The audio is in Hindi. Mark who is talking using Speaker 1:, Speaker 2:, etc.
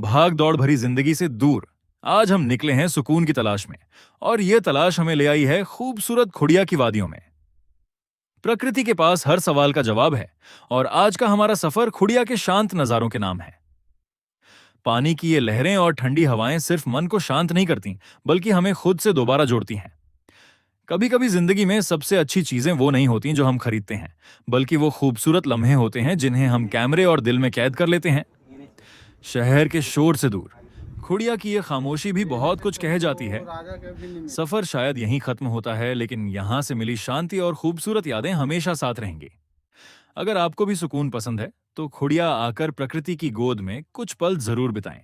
Speaker 1: भाग दौड़ भरी जिंदगी से दूर आज हम निकले हैं सुकून की तलाश में। और ये तलाश हमें ले आई है खूबसूरत खुड़िया की वादियों में। प्रकृति के पास हर सवाल का जवाब है। और आज का हमारा सफर खुड़िया के शांत नजारों के नाम है। पानी की ये लहरें और ठंडी हवाएं सिर्फ मन को शांत नहीं करती, बल्कि हमें खुद से दोबारा जोड़ती हैं। कभी कभी जिंदगी में सबसे अच्छी चीजें वो नहीं होती जो हम खरीदते हैं, बल्कि वो खूबसूरत लम्हे होते हैं जिन्हें हम कैमरे और दिल में कैद कर लेते हैं। शहर के शोर से दूर खुड़िया की ये खामोशी भी बहुत कुछ कह जाती है। सफर शायद यहीं खत्म होता है, लेकिन यहाँ से मिली शांति और खूबसूरत यादें हमेशा साथ रहेंगी। अगर आपको भी सुकून पसंद है तो खुड़िया आकर प्रकृति की गोद में कुछ पल जरूर बिताएं।